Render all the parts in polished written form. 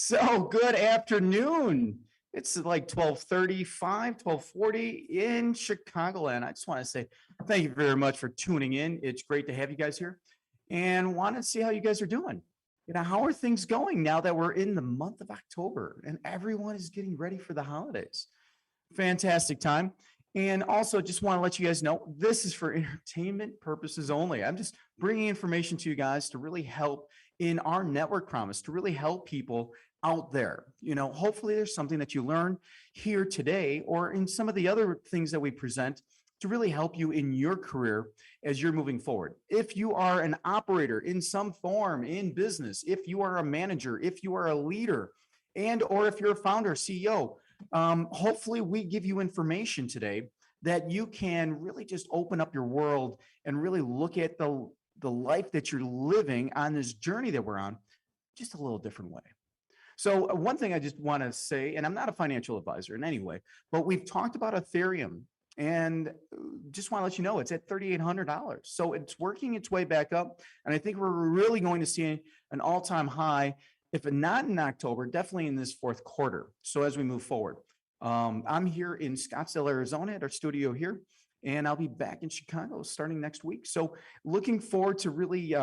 So good afternoon. It's like 12:35, 12:40 in Chicagoland. I just want to say thank you very much for tuning in. It's great to have you guys here and want to see how you guys are doing. How are things going now that we're in the month of October and everyone is getting ready for the holidays? Fantastic time. And also just want to let you guys know this is for entertainment purposes only. I'm just bringing information to you guys to really help in our network promise, to really help people out there. Hopefully there's something that you learn here today or in some of the other things that we present to really help you in your career as you're moving forward. If you are an operator in some form in business, if you are a manager, if you are a leader, and or if you're a founder, CEO, hopefully we give you information today that you can really just open up your world and really look at the life that you're living on this journey that we're on just a little different way. So one thing I just want to say, and I'm not a financial advisor in any way, but we've talked about Ethereum and just want to let you know it's at $3,800. So it's working its way back up. And I think we're really going to see an all-time high, if not in October, definitely in this fourth quarter. So as we move forward, I'm here in Scottsdale, Arizona at our studio here, and I'll be back in Chicago starting next week. So looking forward to really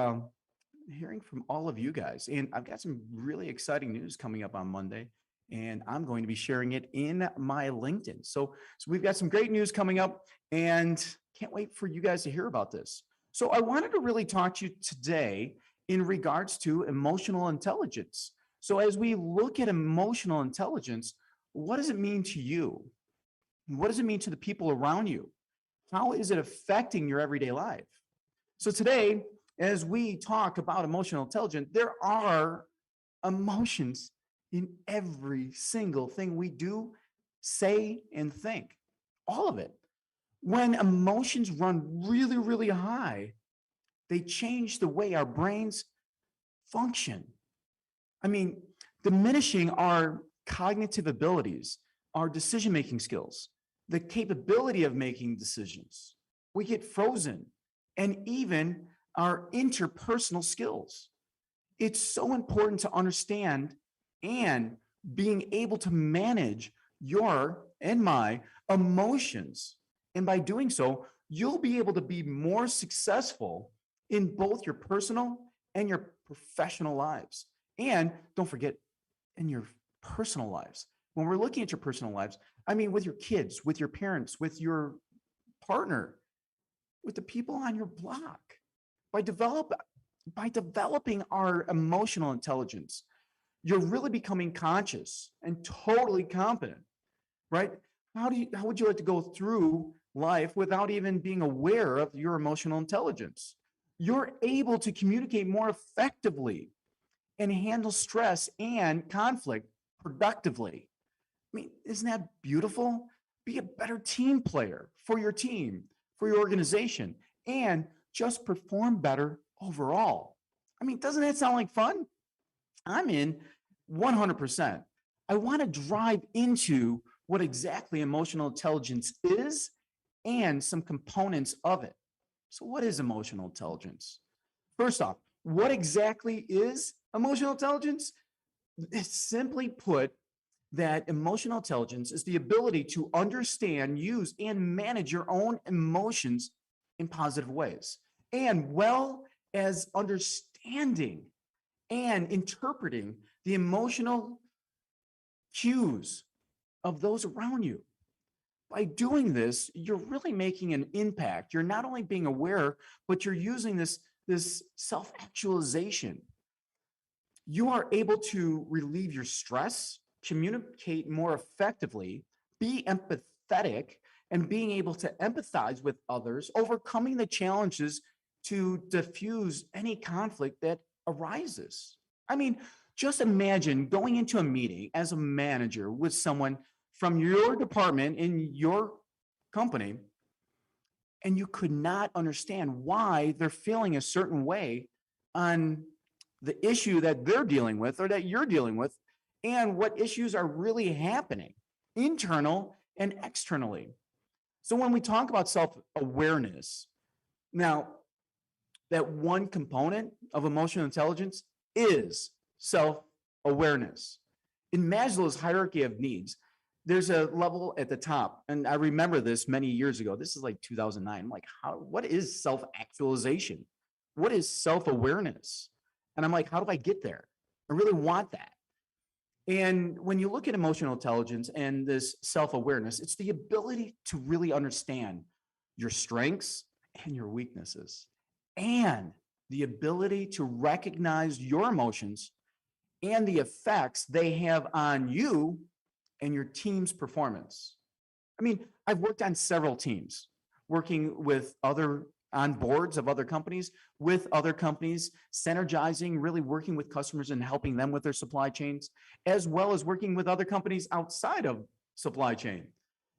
hearing from all of you guys. And I've got some really exciting news coming up on Monday, and I'm going to be sharing it in my LinkedIn. So we've got some great news coming up and can't wait for you guys to hear about this. So I wanted to really talk to you today in regards to emotional intelligence. So as we look at emotional intelligence, what does it mean to you? What does it mean to the people around you? How is it affecting your everyday life? So today, as we talk about emotional intelligence, there are emotions in every single thing we do, say, and think. All of it. When emotions run really, really high, they change the way our brains function. I mean, diminishing our cognitive abilities, our decision-making skills, the capability of making decisions. We get frozen, and even our interpersonal skills. It's so important to understand and being able to manage your and my emotions. And by doing so, you'll be able to be more successful in both your personal and your professional lives. And don't forget, in your personal lives. When we're looking at your personal lives, I mean, with your kids, with your parents, with your partner, with the people on your block. By developing our emotional intelligence, you're really becoming conscious and totally confident, right? How would you like to go through life without even being aware of your emotional intelligence? You're able to communicate more effectively and handle stress and conflict productively. I mean, isn't that beautiful? Be a better team player for your team, for your organization, and just perform better overall. I mean, doesn't that sound like fun? I'm in 100%. I want to drive into what exactly emotional intelligence is and some components of it. So what is emotional intelligence? First off, what exactly is emotional intelligence? It's simply put that emotional intelligence is the ability to understand, use, and manage your own emotions in positive ways, and well as understanding and interpreting the emotional cues of those around you. By doing this, you're really making an impact. You're not only being aware, but you're using this self-actualization. You are able to relieve your stress, communicate more effectively, be empathetic, and being able to empathize with others, overcoming the challenges to diffuse any conflict that arises. I mean, just imagine going into a meeting as a manager with someone from your department in your company, and you could not understand why they're feeling a certain way on the issue that they're dealing with or that you're dealing with, and what issues are really happening internal and externally. So when we talk about self-awareness, now that one component of emotional intelligence is self-awareness. In Maslow's hierarchy of needs, there's a level at the top. And I remember this many years ago. This is like 2009. I'm like, what is self-actualization? What is self-awareness? And I'm like, how do I get there? I really want that. And when you look at emotional intelligence and this self-awareness, it's the ability to really understand your strengths and your weaknesses, and the ability to recognize your emotions and the effects they have on you and your team's performance. I mean, I've worked on several teams, working with other on boards of other companies, with other companies, synergizing, really working with customers and helping them with their supply chains, as well as working with other companies outside of supply chain.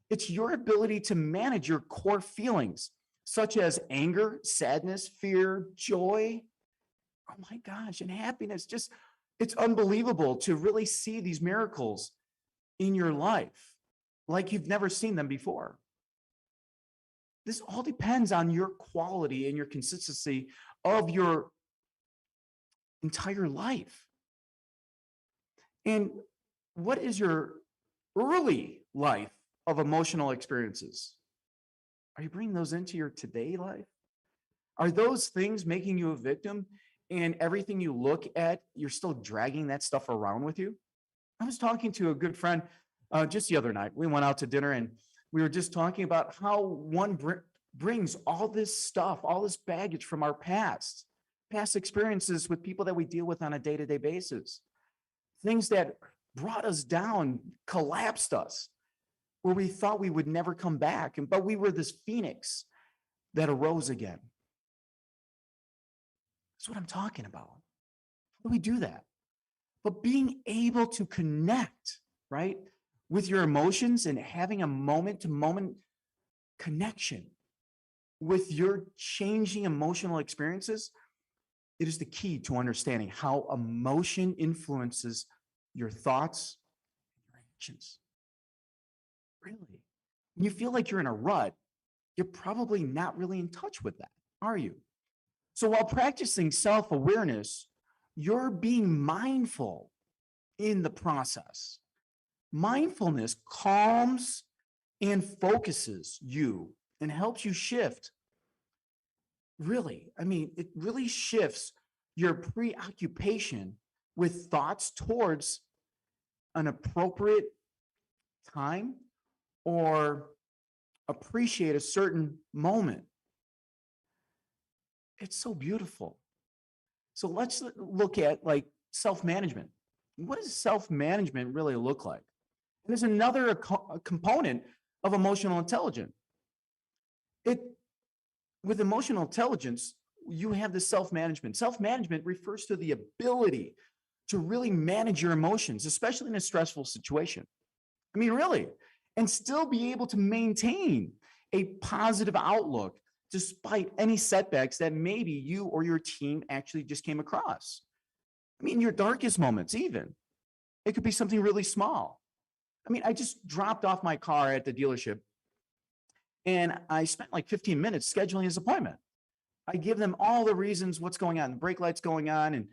It's your ability to manage your core feelings, such as anger, sadness, fear, joy. Oh my gosh, and happiness. Just, it's unbelievable to really see these miracles in your life like you've never seen them before. This all depends on your quality and your consistency of your entire life. And what is your early life of emotional experiences? Are you bringing those into your today life? Are those things making you a victim, and everything you look at, you're still dragging that stuff around with you? I was talking to a good friend just the other night. We went out to dinner and we were just talking about how one brings all this stuff, all this baggage from our past experiences with people that we deal with on a day-to-day basis, things that brought us down, collapsed us, where we thought we would never come back. But we were this phoenix that arose again. That's what I'm talking about. How do we do that? But being able to connect, right, with your emotions and having a moment-to-moment connection with your changing emotional experiences, it is the key to understanding how emotion influences your thoughts and your actions. Really. When you feel like you're in a rut, you're probably not really in touch with that, are you? So while practicing self-awareness, you're being mindful in the process. Mindfulness calms and focuses you and helps you shift. Really, I mean, it really shifts your preoccupation with thoughts towards an appropriate time or appreciate a certain moment. It's so beautiful. So let's look at like self-management. What does self-management really look like? And there's another component of emotional intelligence. With emotional intelligence, you have the self-management. Self-management refers to the ability to really manage your emotions, especially in a stressful situation. I mean, really, and still be able to maintain a positive outlook despite any setbacks that maybe you or your team actually just came across. I mean, your darkest moments, even. It could be something really small. I mean, I just dropped off my car at the dealership and I spent like 15 minutes scheduling his appointment. I give them all the reasons what's going on. The brake light's going on, and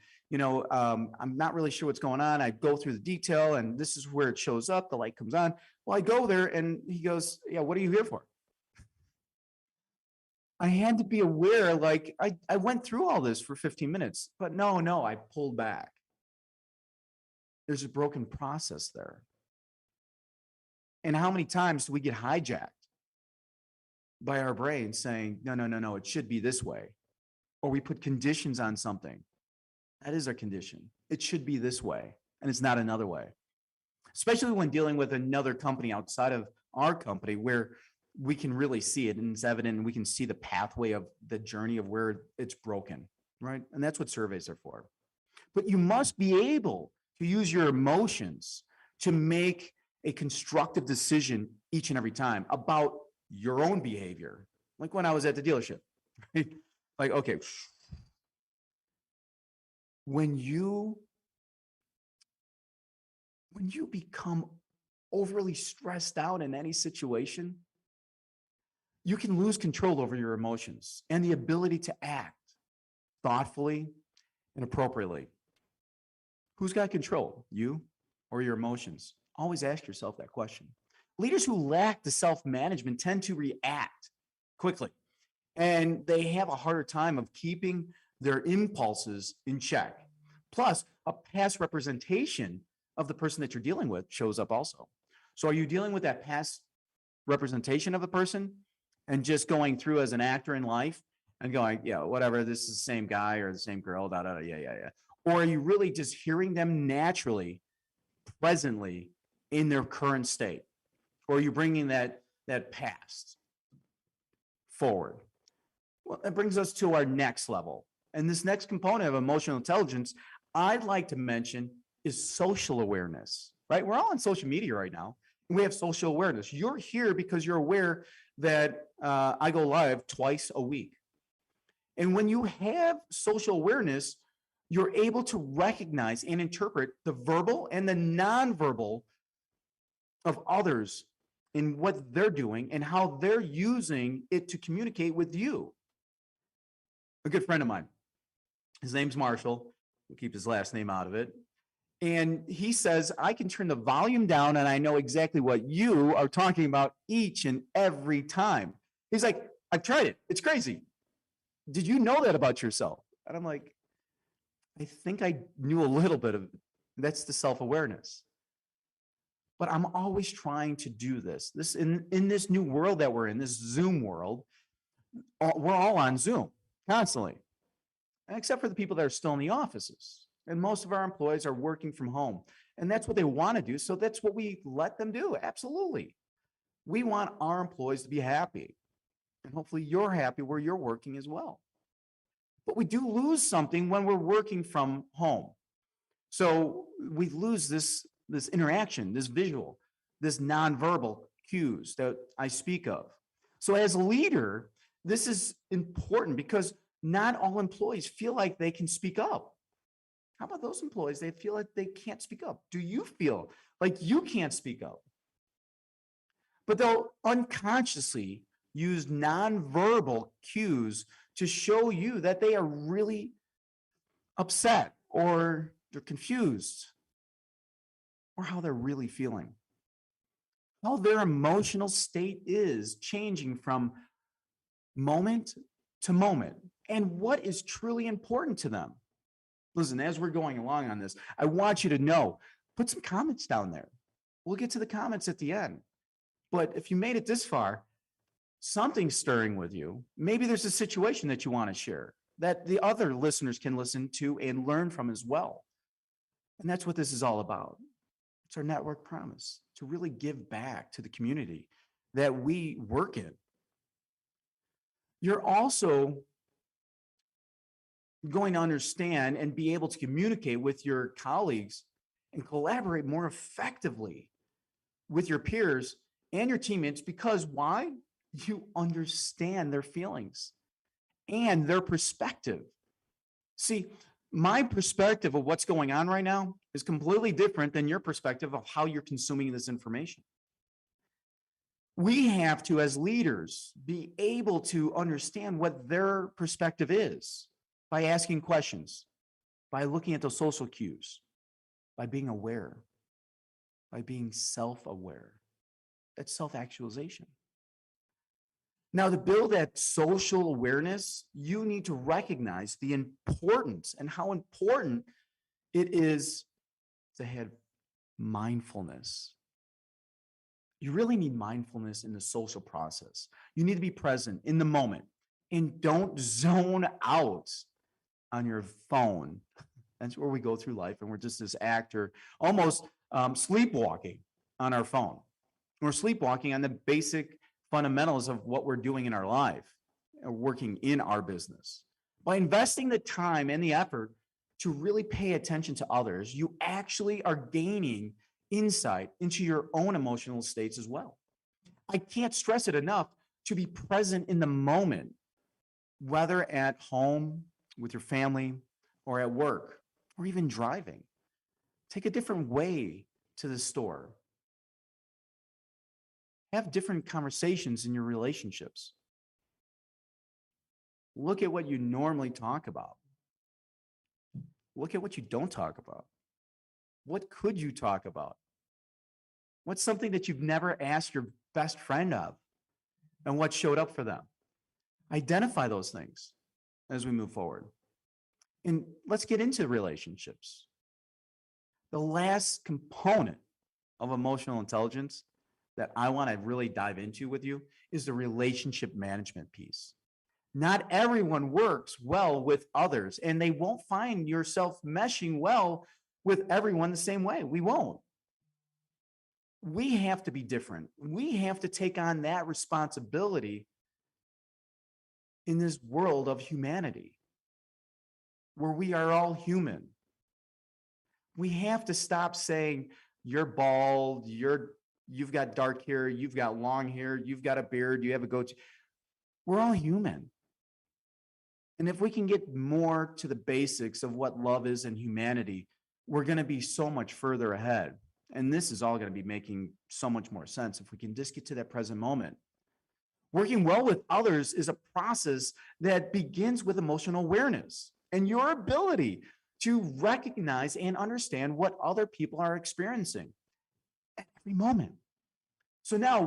I'm not really sure what's going on. I go through the detail, and this is where it shows up. The light comes on. Well, I go there, and he goes, "Yeah, what are you here for?" I had to be aware, like I went through all this for 15 minutes, but no, I pulled back. There's a broken process there. And how many times do we get hijacked by our brain saying, no, it should be this way? Or we put conditions on something. That is our condition. It should be this way, and it's not another way. Especially when dealing with another company outside of our company where we can really see it and it's evident and we can see the pathway of the journey of where it's broken, right? And that's what surveys are for. But you must be able to use your emotions to make a constructive decision each and every time about your own behavior. Like when I was at the dealership, right? Like, okay, when you become overly stressed out in any situation, you can lose control over your emotions and the ability to act thoughtfully and appropriately. Who's got control, you or your emotions? Always ask yourself that question. Leaders who lack the self management tend to react quickly, and they have a harder time of keeping their impulses in check. Plus, a past representation of the person that you're dealing with shows up also. So, are you dealing with that past representation of the person and just going through as an actor in life and going, yeah, whatever, this is the same guy or the same girl, da da da, yeah, yeah, yeah? Or are you really just hearing them naturally, presently in their current state? Or are you bringing that past forward? Well, that brings us to our next level. And this next component of emotional intelligence I'd like to mention is social awareness, right? We're all on social media right now, and we have social awareness. You're here because you're aware that I go live twice a week. And when you have social awareness, you're able to recognize and interpret the verbal and the nonverbal of others in what they're doing and how they're using it to communicate with you. A good friend of mine, his name's Marshall. We'll keep his last name out of it. And he says, I can turn the volume down and I know exactly what you are talking about each and every time. He's like, I've tried it. It's crazy. Did you know that about yourself? And I'm like, I think I knew a little bit of it. That's the self-awareness. But I'm always trying to do this. This in this new world that we're in, this Zoom world, we're all on Zoom constantly, except for the people that are still in the offices. And most of our employees are working from home. And that's what they want to do. So that's what we let them do. Absolutely. We want our employees to be happy. And hopefully you're happy where you're working as well. But we do lose something when we're working from home. So we lose this interaction, this visual, this nonverbal cues that I speak of. So as a leader, this is important because not all employees feel like they can speak up. How about those employees? They feel like they can't speak up. Do you feel like you can't speak up? But they'll unconsciously use nonverbal cues to show you that they are really upset or they're confused or how they're really feeling. How their emotional state is changing from moment to moment and what is truly important to them. Listen, as we're going along on this, I want you to know, put some comments down there. We'll get to the comments at the end. But if you made it this far, something's stirring with you. Maybe there's a situation that you want to share that the other listeners can listen to and learn from as well. And that's what this is all about. It's our network promise to really give back to the community that we work in. You're also going to understand and be able to communicate with your colleagues and collaborate more effectively with your peers and your teammates because why? You understand their feelings and their perspective. See, my perspective of what's going on right now is completely different than your perspective of how you're consuming this information. We have to, as leaders, be able to understand what their perspective is by asking questions, by looking at those social cues, by being aware, by being self-aware. That's self-actualization. Now, to build that social awareness, you need to recognize the importance and how important it is to have mindfulness. You really need mindfulness in the social process. You need to be present in the moment and don't zone out on your phone. That's where we go through life and we're just this actor, almost sleepwalking on our phone. We're sleepwalking on the basic fundamentals of what we're doing in our life, working in our business. By investing the time and the effort to really pay attention to others, you actually are gaining insight into your own emotional states as well. I can't stress it enough to be present in the moment, whether at home with your family or at work or even driving. Take a different way to the store. Have different conversations in your relationships. Look at what you normally talk about. Look at what you don't talk about. What could you talk about? What's something that you've never asked your best friend of and what showed up for them? Identify those things as we move forward. And let's get into relationships. The last component of emotional intelligence that I want to really dive into with you is the relationship management piece. Not everyone works well with others, and they won't find yourself meshing well with everyone the same way. We won't. We have to be different. We have to take on that responsibility in this world of humanity where we are all human. We have to stop saying you're bald, you've got dark hair, you've got long hair, you've got a beard, you have a goatee. We're all human. And if we can get more to the basics of what love is and humanity, we're going to be so much further ahead. And this is all going to be making so much more sense if we can just get to that present moment. Working well with others is a process that begins with emotional awareness and your ability to recognize and understand what other people are experiencing at every moment. So now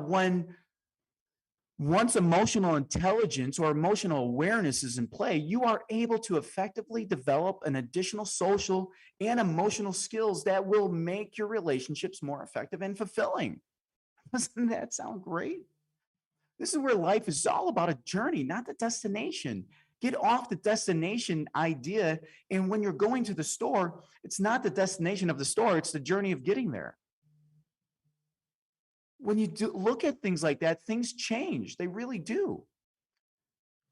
once emotional intelligence or emotional awareness is in play, you are able to effectively develop an additional social and emotional skills that will make your relationships more effective and fulfilling. Doesn't that sound great? This is where life is all about a journey, not the destination. Get off the destination idea. And when you're going to the store, it's not the destination of the store, it's the journey of getting there. When you do look at things like that, things change. They really do.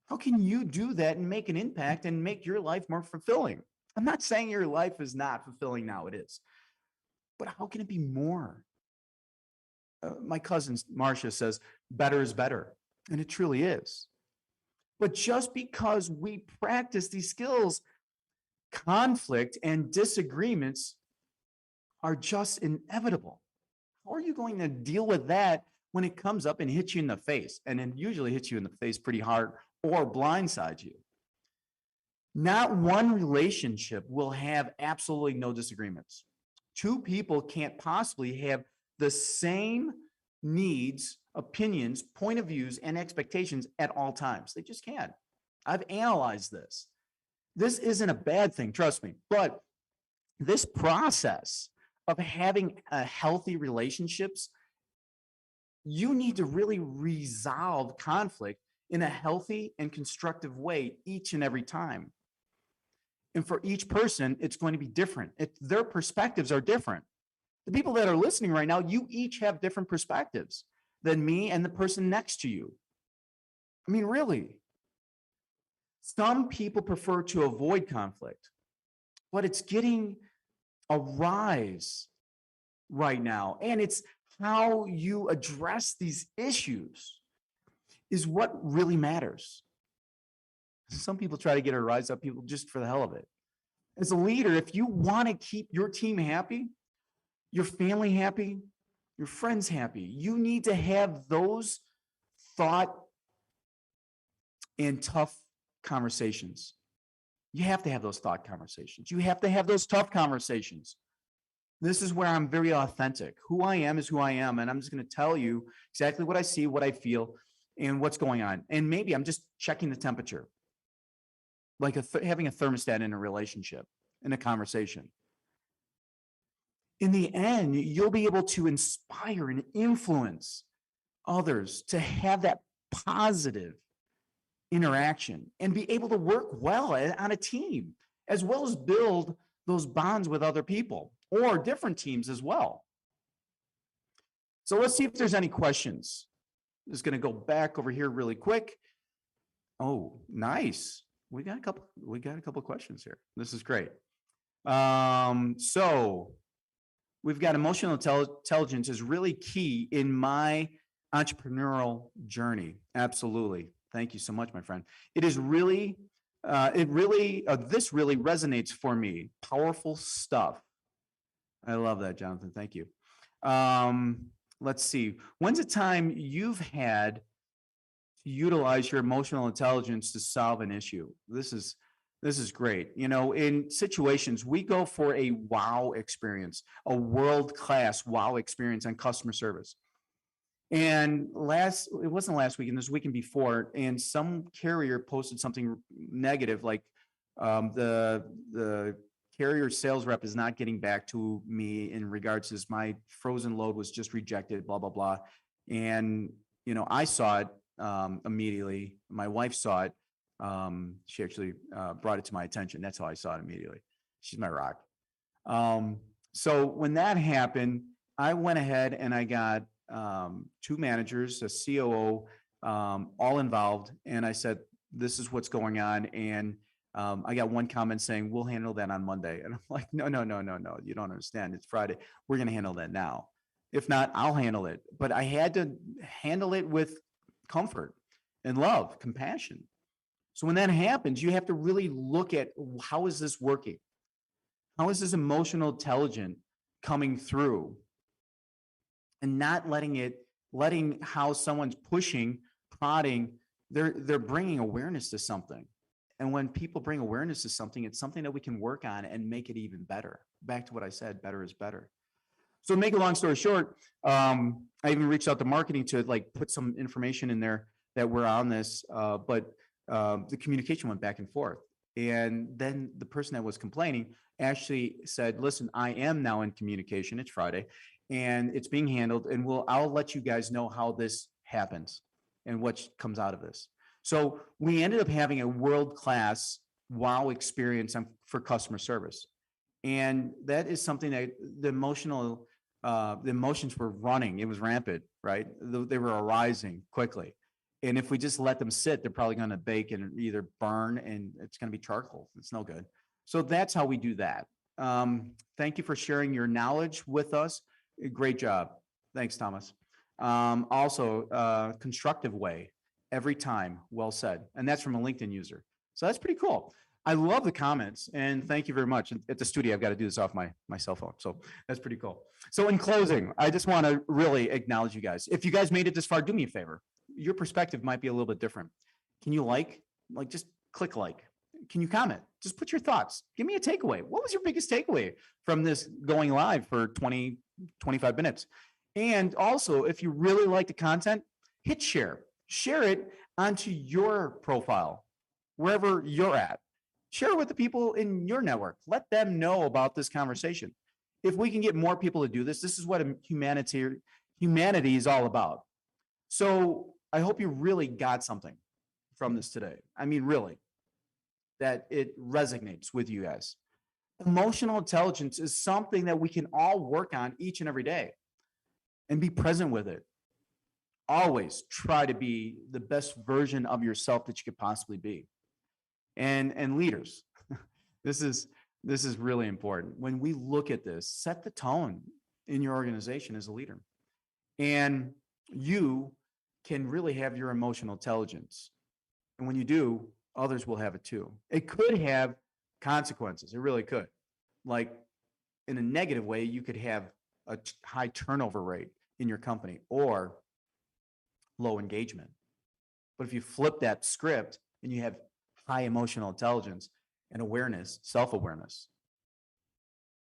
How can you do that and make an impact and make your life more fulfilling? I'm not saying your life is not fulfilling now, it is. But how can it be more? My cousin Marcia says, better is better. And it truly is. But just because we practice these skills, conflict and disagreements are just inevitable. How are you going to deal with that when it comes up and hits you in the face? And it usually hits you in the face pretty hard or blindsides you. Not one relationship will have absolutely no disagreements. Two people can't possibly have the same needs, opinions, point of views, and expectations at all times. They just can't. I've analyzed this. This isn't a bad thing, trust me, but this process of having a healthy relationships, you need to really resolve conflict in a healthy and constructive way each and every time. And for each person, it's going to be different. Their perspectives are different. The people that are listening right now, you each have different perspectives than me and the person next to you. I mean, really. Some people prefer to avoid conflict, but it's getting a rise right now. And it's how you address these issues is what really matters. Some people try to get a rise up people just for the hell of it. As a leader, if you want to keep your team happy, your family happy, your friends happy, you need to have those thought and tough conversations. You have to have those thought conversations. You have to have those tough conversations. This is where I'm very authentic. Who I am is who I am. And I'm just going to tell you exactly what I see, what I feel, and what's going on. And maybe I'm just checking the temperature, like having a thermostat in a relationship, in a conversation. In the end, you'll be able to inspire and influence others to have that positive interaction and be able to work well on a team, as well as build those bonds with other people or different teams as well. So let's see if there's any questions. I'm just going to go back over here really quick. Oh, nice. We got a couple of questions here. This is great. So we've got emotional intelligence is really key in my entrepreneurial journey. Absolutely. Thank you so much, my friend. It is really, this really resonates for me. Powerful stuff. I love that, Jonathan. Thank you. Let's see. When's a time you've had to utilize your emotional intelligence to solve an issue? This is This is great. You know, in situations, we go for a wow experience, a world-class wow experience on customer service. And it wasn't last weekend, this weekend before, and some carrier posted something negative, like the carrier sales rep is not getting back to me in regards to my frozen load was just rejected, blah, blah, blah. And, you know, I saw it immediately. My wife saw it. She actually brought it to my attention. That's how I saw it immediately. She's my rock. Um, so when that happened, I went ahead and I got two managers, a COO, all involved. And I said, this is what's going on. And I got one comment saying, we'll handle that on Monday. And I'm like, no, no, no, no, no. You don't understand. It's Friday. We're going to handle that now. If not, I'll handle it. But I had to handle it with comfort and love, compassion. So when that happens, you have to really look at, how is this working? How is this emotional intelligence coming through? And not letting how someone's pushing, prodding, they're bringing awareness to something. And when people bring awareness to something, it's something that we can work on and make it even better. Back to what I said, better is better. So to make a long story short, I even reached out to marketing to like put some information in there that we're on this, but the communication went back and forth. And then the person that was complaining actually said, listen, I am now in communication. It's Friday and it's being handled, and I'll let you guys know how this happens and what comes out of this. So we ended up having a world-class wow experience for customer service. And that is something that the emotions were running. It was rampant, right? They were arising quickly. And if we just let them sit, they're probably going to bake and either burn, and it's going to be charcoal. It's no good. So that's how we do that. Thank you for sharing your knowledge with us. Great job. Thanks, Thomas. Also, constructive way, every time, well said. And that's from a LinkedIn user. So that's pretty cool. I love the comments, and thank you very much. At the studio, I've got to do this off my cell phone. So that's pretty cool. So in closing, I just want to really acknowledge you guys. If you guys made it this far, do me a favor. Your perspective might be a little bit different. Can you just click like? Can you comment? Just put your thoughts. Give me a takeaway. What was your biggest takeaway from this going live for 20, 25 minutes? And also, if you really like the content, hit share. Share it onto your profile, wherever you're at. Share it with the people in your network. Let them know about this conversation. If we can get more people to do this, this is what humanity is all about. So I hope you really got something from this today. I mean, really, that it resonates with you guys. Emotional intelligence is something that we can all work on each and every day and be present with it. Always try to be the best version of yourself that you could possibly be. And leaders, this is really important. When we look at this, set the tone in your organization as a leader. And you can really have your emotional intelligence. And when you do, others will have it too. It could have consequences. It really could. Like in a negative way, you could have a high turnover rate in your company or low engagement. But if you flip that script and you have high emotional intelligence and awareness, self-awareness,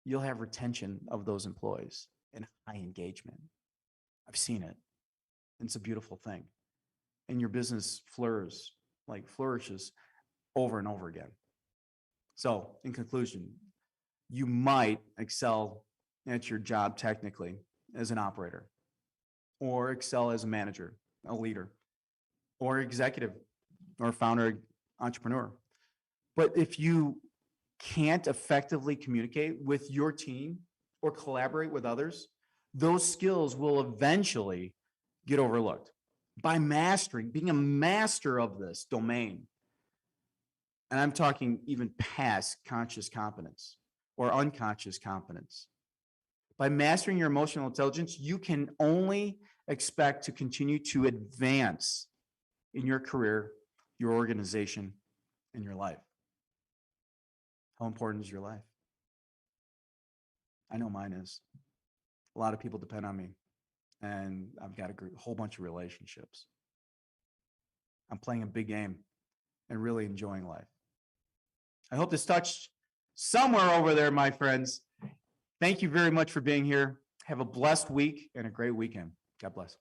you'll have retention of those employees and high engagement. I've seen it. It's a beautiful thing. And your business flourishes over and over again. So in conclusion, you might excel at your job technically as an operator, or excel as a manager, a leader, or executive, or founder, entrepreneur. But if you can't effectively communicate with your team or collaborate with others, those skills will eventually get overlooked. By being a master of this domain, and I'm talking even past conscious competence or unconscious competence. By mastering your emotional intelligence, you can only expect to continue to advance in your career, your organization, and your life. How important is your life? I know mine is. A lot of people depend on me, and I've got a whole bunch of relationships. I'm playing a big game and really enjoying life. I hope this touched somewhere over there, my friends. Thank you very much for being here. Have a blessed week and a great weekend. God bless.